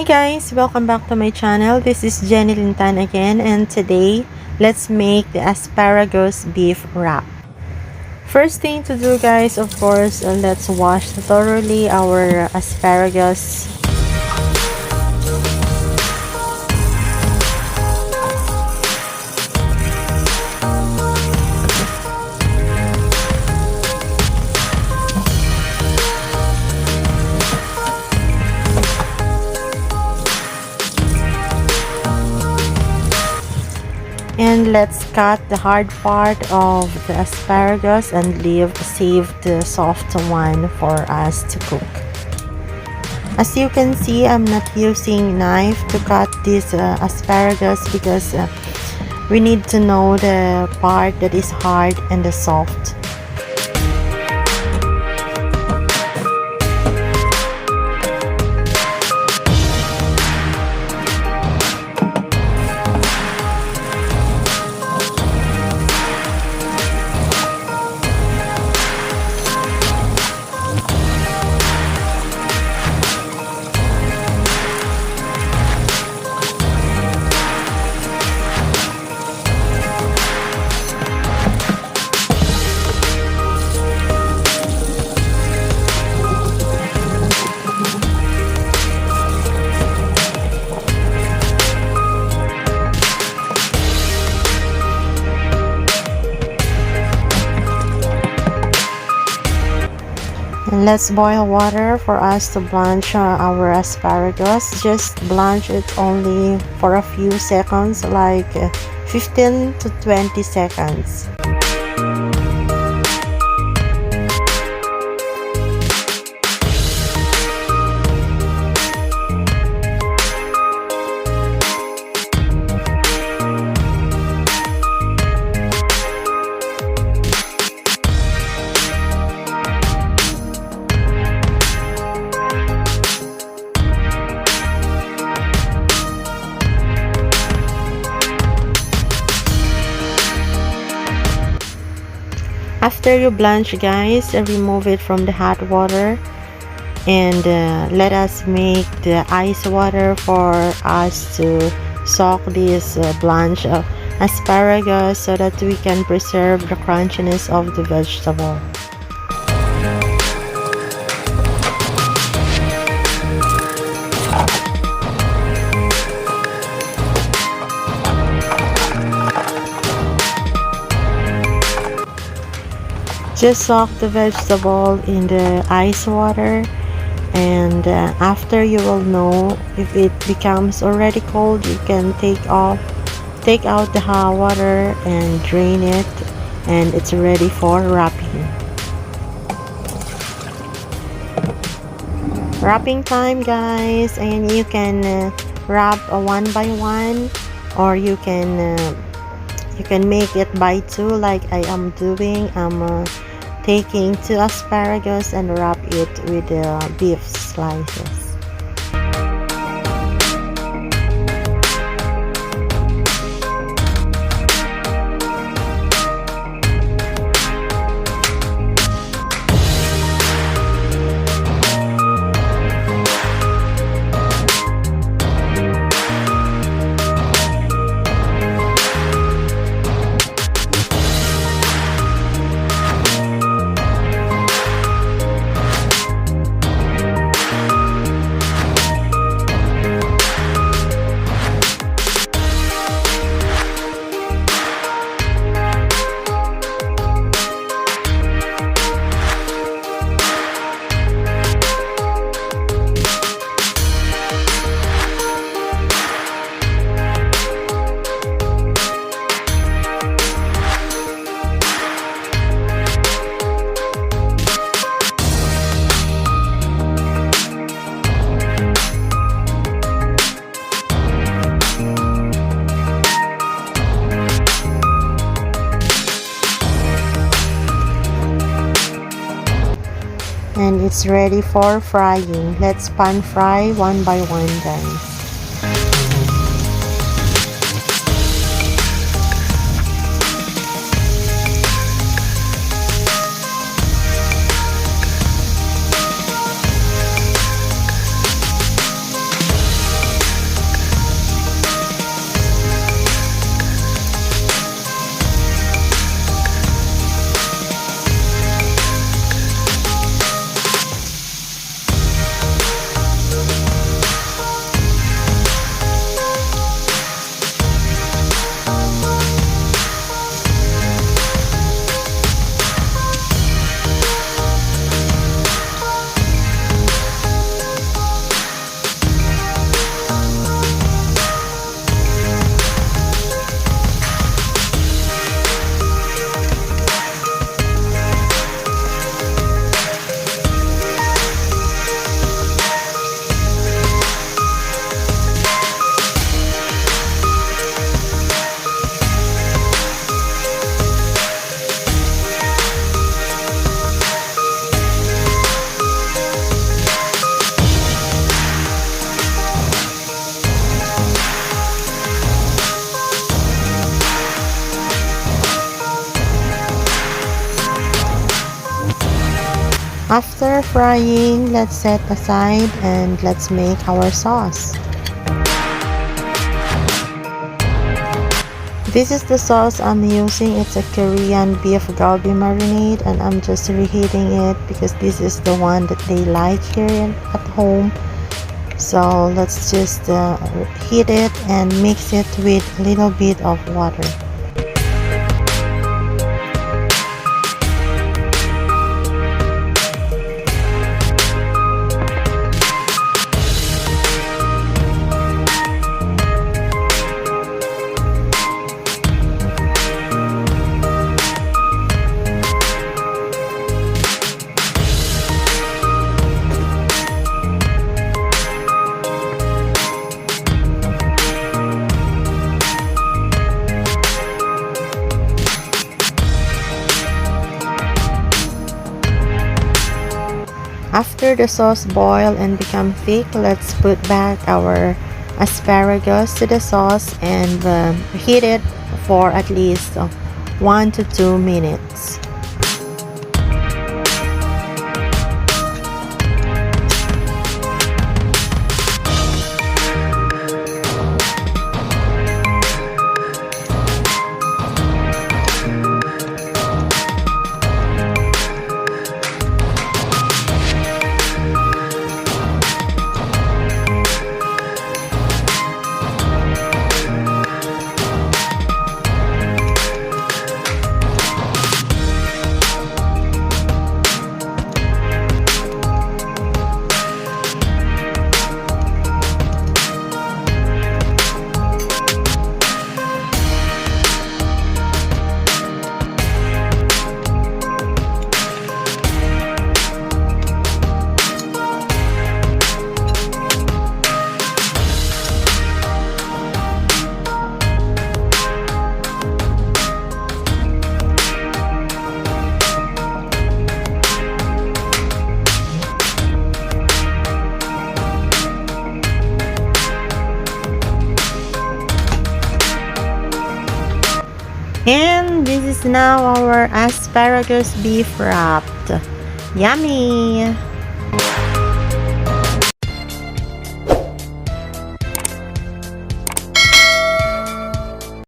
guys, welcome back to my channel. This is Jeanelyn again, and today let's make the asparagus beef wrap. First thing to do guys, of course, let's wash thoroughly our asparagus. And let's cut the hard part of the asparagus and save the soft one for us to cook. As you can see, I'm not using knife to cut this asparagus because we need to know the part that is hard and the soft. And let's boil water for us to blanch our asparagus. Just blanch it only for a few seconds, like 15 to 20 seconds. After you blanch guys, remove it from the hot water and let us make the ice water for us to soak this blanched asparagus so that we can preserve the crunchiness of the vegetable. Just soak the vegetable in the ice water, and after you will know if it becomes already cold, you can take out the hot water and drain it, and it's ready for wrapping. Wrapping time guys, and you can wrap one by one, or you can make it by two like I am doing. I'm taking 2 asparagus and wrap it with the beef slices. And it's ready for frying. Let's pan fry one by one guys. After frying, let's set aside and let's make our sauce. This is the sauce I'm using. It's a Korean beef galbi marinade, and I'm just reheating it because this is the one that they like here at home. So let's just heat it and mix it with a little bit of water. After the sauce boil and become thick, let's put back our asparagus to the sauce and heat it for at least 1 to 2 minutes. And this is now our asparagus beef wrapped. Yummy!